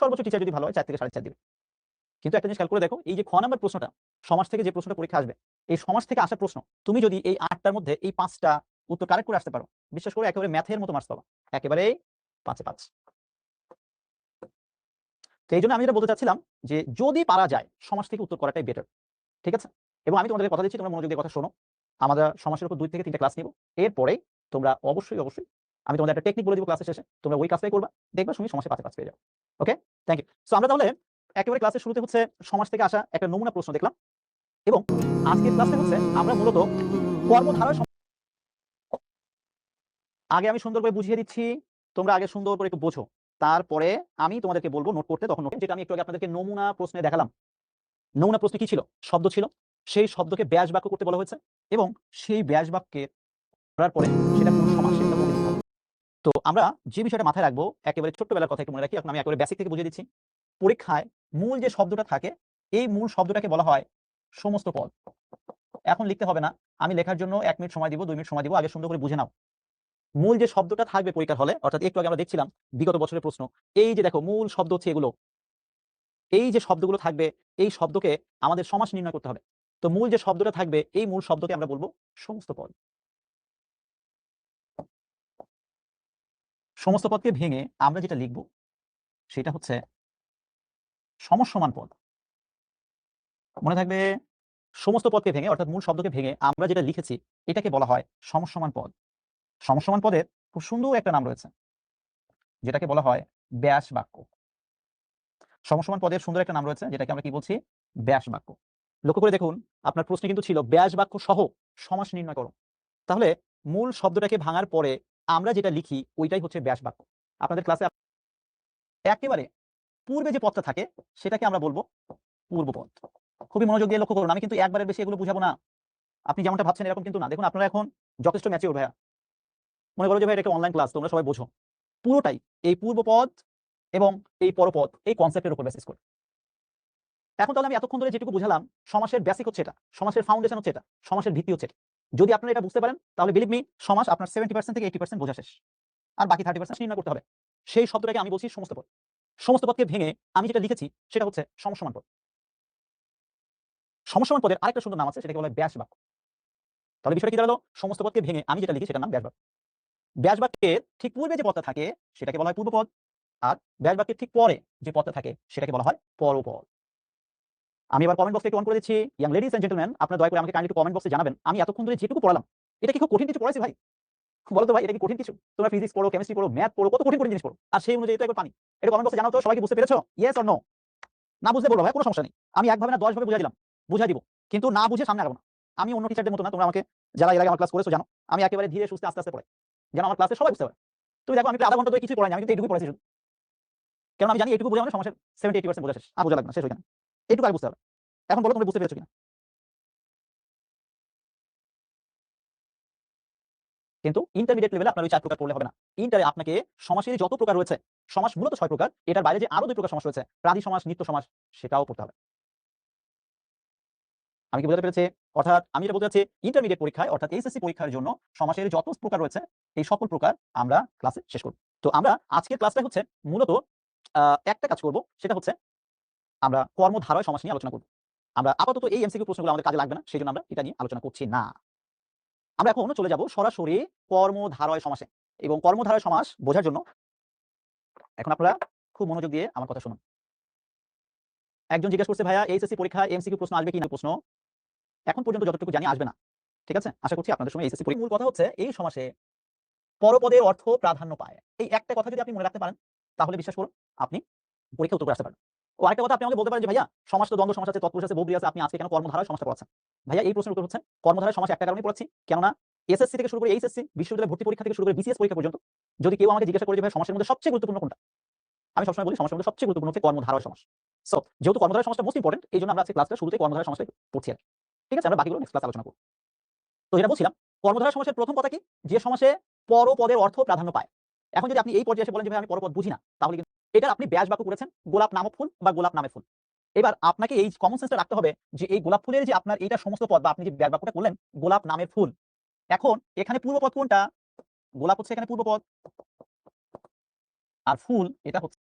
সর্বোচ্চ টিচার যদি ভালো হয় 4 থেকে 4.5 দিবে। কিন্তু একটা জিনিস খেয়াল করে দেখো, এই যে খ নাম্বার প্রশ্নটা, সমাজ থেকে যে প্রশ্নটা পরীক্ষা আসবে, এই সমাজ থেকে আসা প্রশ্ন তুমি যদি এই 8টার মধ্যে এই 5টা উত্তর কারেক্ট করে আসতে পারো, বিশ্বাস করে একেবারে ম্যাথের মতো মার্কস পাবা, একেবারেই 5 এ 5। তো এই জন্য আমি যেটা বলতে চাচ্ছিলাম যে যদি পারা যায় সমাজ থেকে উত্তর করাটাই বেটার, ঠিক আছে? এবং আমি তোমাদেরকে কথা দিচ্ছি, তোমরা মনোযোগ দিয়ে কথা শোনো। আমরা সমাজের উপর 2 থেকে 3টা ক্লাস নিব। এরপরে তোমরা অবশ্যই আমি তোমাদের একটা টেকনিক বলে দিব ক্লাসের শেষে, তোমরা ওই কাজটাই করবা, দেখবা তুমি সমাজে 5 এ 5 পেয়ে যাও। ওকে, থ্যাংক ইউ। সো আমরা তাহলে একেবারে ক্লাসের শুরুতে হচ্ছে সমাজ থেকে আসা একটা নমুনা প্রশ্ন দেখলাম, এবং আজকের ক্লাসটা হচ্ছে আমরা মূলত কর্মধারয় আগে আমি সুন্দর করে বুঝিয়ে দিচ্ছি, তোমরা আগে সুন্দর করে একটু বোঝো, তারপরে আমি তোমাদেরকে বলবো নোট করতে, তখন নোট, যেটা আমি একটু আগে আপনাদেরকে নমুনা প্রশ্নে দেখালাম। নমুনা প্রশ্নে কি ছিল? শব্দ ছিল, সেই শব্দকে ব্যাস বাক্য করতে বলা হয়েছে, এবং সেই ব্যাস বাক্যে করার পরে সেটা কোন সমাস সেটা বলে দিতে হবে। তো আমরা যে বিষয়টা মাথায় রাখবো, একেবারে ছোট্টবেলার কথা একটু মনে রাখি, এখন আমি একেবারে বেসিক থেকে বুঝিয়ে দিচ্ছি। পরীক্ষায় মূল যে শব্দটা থাকে, এই মূল শব্দটাকে বলা হয় সমস্ত পদ। এখন লিখতে হবে না, আমি লেখার জন্য 1 মিনিট সময় দিব, 2 মিনিট সময় দিব, আগে সুন্দর করে বুঝে নাও। মূল যে শব্দটা থাকবে পরীক্ষার হলে, অর্থাৎ একটু আগে আমরা দেখছিলাম বিগত বছরের প্রশ্ন, এই যে দেখো মূল শব্দ হচ্ছে এগুলো, এই যে শব্দগুলো থাকবে, এই শব্দকে আমাদের সমাস নির্ণয় করতে হবে। তো মূল যে শব্দটা থাকবে, এই মূল শব্দকে আমরা বলবো সমস্ত পদ। সমস্ত পদকে ভেঙে আমরা যেটা লিখব সেটা হচ্ছে সমসমান পদ। মনে থাকবে, সমস্ত পদকে ভেঙে অর্থাৎ মূল শব্দকে ভেঙে আমরা যেটা লিখেছি এটাকে বলা হয় সমসমান পদ। সমসমান পদের খুব সুন্দর একটা নাম রয়েছে, যেটাকে বলা হয় ব্যাস বাক্য। সমসমান পদের সুন্দর একটা নাম রয়েছে, যেটাকে আমরা কি বলছি? ব্যাস বাক্য। লক্ষ্য করে দেখুন, আপনার প্রশ্ন কিন্তু ছিল ব্যাস বাক্য সহ সমাস নির্ণয় করো। তাহলে মূল শব্দটাকে ভাঙার পরে আমরা যেটা লিখি ওইটাই হচ্ছে ব্যাস বাক্য। আপনাদের ক্লাসে একেবারে পূর্বে যে পদটা থাকে সেটাকে আমরা বলবো পূর্বপদ। খুবই মনোযোগ দিয়ে লক্ষ্য করুন, আমি কিন্তু একবারের বেশি এগুলো বুঝাবো না, আপনি যেমনটা ভাবছেন এরকম কিন্তু না। দেখুন, আপনারা এখন যথেষ্ট ম্যাচিওর ভাইয়া, মনে করো যে ভাই এটা একটা অনলাইন ক্লাস, তোমরা সবাই বোঝো, পুরোটাই এই পূর্বপদ এবং এই পরপদ, এই কনসেপ্টের উপর বেসিস করে। এখন তাহলে আমি এতক্ষণ ধরে যেটুকু বুঝালাম, সমাসের বেসিক হচ্ছে এটা, সমাসের ফাউন্ডেশন হচ্ছে এটা, সমাসের ভিত্তি হচ্ছে এটা। যদি আপনারা এটা বুঝতে পারেন তাহলে বিলিভ মি, সমাস আপনার 70% থেকে 80% বোঝা শেষ, আর বাকি 30% নির্ণয় করতে হবে। সেই শব্দটাকে আমি বলছি সমস্ত পদ। সমস্ত পদকে ভেঙে আমি যেটা লিখেছি সেটা হচ্ছে সমসমান পদ। সমসমান পদের আরেকটা সুন্দর নাম আছে, সেটাকে বলা হয় ব্যাস বাক্য। তাহলে বিষয়টা কি দাঁড়ালো? সমস্ত পদকে ভেঙে আমি যেটা লিখি সেটার নাম ব্যাস বাক্য। ব্যাস বাক্যের ঠিক পূর্বে যে পদটা থাকে সেটাকে বলা হয় পূর্বপদ, আর ব্যাস বাক্যের ঠিক পরে যে পদটা থাকে সেটাকে বলা হয় পরপদ। আমি এবার কমেন্ট বক্সে একটু অন করে দিচ্ছি, ইয়াং লেডিজ এন্ড জেন্টলম্যান, আপনারা দয়া করে আমাকে কাইন্ডলি একটু কমেন্ট বক্সে জানাবেন আমি এতক্ষণ ধরে যেটুকু পড়ালাম এটা কি খুব কঠিন কিছু পড়াইছি ভাই? বলো তো ভাই, এটা কি কঠিন কিছু? তোমরা ফিজিক্স পড়ো, কেমিস্ট্রি পড়ো, ম্যাথ পড়ো, কত কঠিন কঠিন জিনিস পড়ো, আর সেই অনুযায়ী তো একবার পানি। এটা কমেন্ট বক্সে জানাও তো সবাই কি বুঝতে পেরেছো? Yes or no? না বুঝতে বলবো ভাই, কোনো সমস্যা নেই, আমি একভাবে না 10 ভাবে বুঝাই দিলাম, বুঝাই দিব, কিন্তু না বুঝে সামনে আগাবো না। আমি অন্য টিচারদের মতো না, তোমরা আমাকে যারা এর আগে আমার ক্লাস করেছো জানো, আমি একেবারে ধীরে সুস্থে আস্তে আস্তে পড়াই, যেন আমার ক্লাসে সবাই বুঝতে পারে। তুমি দেখো আমি প্রায় আধা ঘন্টা ধরে কিছু পড়াইনি, আমি কিন্তু এইটুকু পড়াইছি শুধু, কারণ আমি জানি এইটুকু বোঝা মানে সমাজের 70-80% বোঝা শেষ, আর বোঝা লাগবে না, শেষ হয়ে গেল। এইটুকু আগে বুঝতে হবে। এখন বলো তোমরা বুঝতে পেরেছো কিনা? কিন্তু ইন্টারমিডিয়েট লেভেলে আপনার ওই 4 প্রকার পড়লে হবে না। ইন্টারে আপনাকে সমাসের যত প্রকার রয়েছে, সমাস মূলত 6 প্রকার, এটার বাইরে যে আরো 2 প্রকার সমাস রয়েছে, প্রাদি সমাস, নিত্য সমাস, সেটাও পড়তে হবে। আমি কি বোঝাতে পেরেছি? অর্থাৎ আমি যেটা বলতে চাচ্ছি, ইন্টারমিডিয়েট পরীক্ষায় অর্থাৎ এইচএসসি পরীক্ষার জন্য সমাসের যত প্রকার রয়েছে এই সকল প্রকার আমরা ক্লাসে শেষ করব। তো আমরা আজকের ক্লাসটা হচ্ছে মূলত একটা কাজ করব, সেটা হচ্ছে আমরা কর্মধারয় সমাস নিয়ে আলোচনা করব। আমরা আপাতত এই এমসিকিউ প্রশ্নগুলো আমাদের কাজে লাগবে না, সেজন্য আমরা এটা নিয়ে আলোচনা করছি না। আমরা এখন চলে যাব সরাসরি কর্মধারয় সমাসে, এবং কর্মধারয় সমাস বোঝার জন্য এখন আপনারা খুব মনোযোগ দিয়ে আমার কথা শুনুন। একজন জিজ্ঞেস করছে, ভাইয়া এইচএসসি পরীক্ষায় এমসিকিউ প্রশ্ন আসবে কিনা? প্রশ্ন এখন পর্যন্ত যতটুকু জানি আসবে না, ঠিক আছে? আশা করছি আপনাদের সময় এইচএসসি পরীক্ষা। মূল কথা হচ্ছে এই সমাসে পরপদের অর্থ প্রাধান্য পায়। এই একটা কথা যদি আপনি মনে রাখতে পারেন তাহলে বিশ্বাস করুন আপনি পরীক্ষা উত্তর করে আসতে পারবেন। ও আরেকটা কথা আপনি আমাকে বলতে পারেন যে ভাইয়া সমাস তো দ্বন্দ্ব সমাস আছে, তৎপুরুষ আছে, বহুব্রীহি আছে, আপনি আজকে কেন কর্মধারয় সমাসটা পড়াচ্ছেন? ভাইয়া এই প্রশ্নের উত্তর হচ্ছে কর্মধারয় সমাস একটা কারণেই পড়াচ্ছি, কেননা এসএসসি থেকে শুরু করে এইচএসসি, বিশ্ববিদ্যালয় ভর্তি পরীক্ষা থেকে শুরু করে বিসিএস পরীক্ষা পর্যন্ত যদি কেউ আমাকে জিজ্ঞাসা করে যে ভাই সমাসের মধ্যে সবচেয়ে গুরুত্বপূর্ণ কোনটা, আমি সবসময় বলি সমাসের মধ্যে সবচেয়ে গুরুত্বপূর্ণ হচ্ছে কর্মধারয় সমাস। সো যেহেতু কর্মধারয় সমাসটা মোস্ট ইম্পর্টেন্ট, এই জন্য আমরা আজকে ক্লাসটা শুরুতেই কর্মধারয় সমাসটাই পড়ছি আর কি। ঠিক আছে, আমরা বাকিগুলো নেক্সট ক্লাসে আলোচনা করব। তো যেটা বলছিলাম, কর্মধারয় সমাসের প্রথম কথা কি, যে সমাসে পরপদের অর্থ প্রাধান্য পায়। এখন যদি আপনি এই পর্যায়ে এসে বলেন যে ভাই আমি পরপদ বুঝি না, তাহলে কিন্তু এটার আপনি ব্যাস বাক্য করেছেন গোলাপ নামক ফুল বা গোলাপ নামে ফুল। এবার আপনাকে এই কমন সেন্সটা রাখতে হবে যে এই গোলাপ ফুলের যে আপনার এইটা সমস্ত পদ, বা আপনি যে ব্যাস বাক্যটা করলেন গোলাপ নামের ফুল, এখন এখানে পূর্বপদ কোনটা? গোলাপ হচ্ছে এখানে পূর্বপদ, আর ফুল এটা হচ্ছে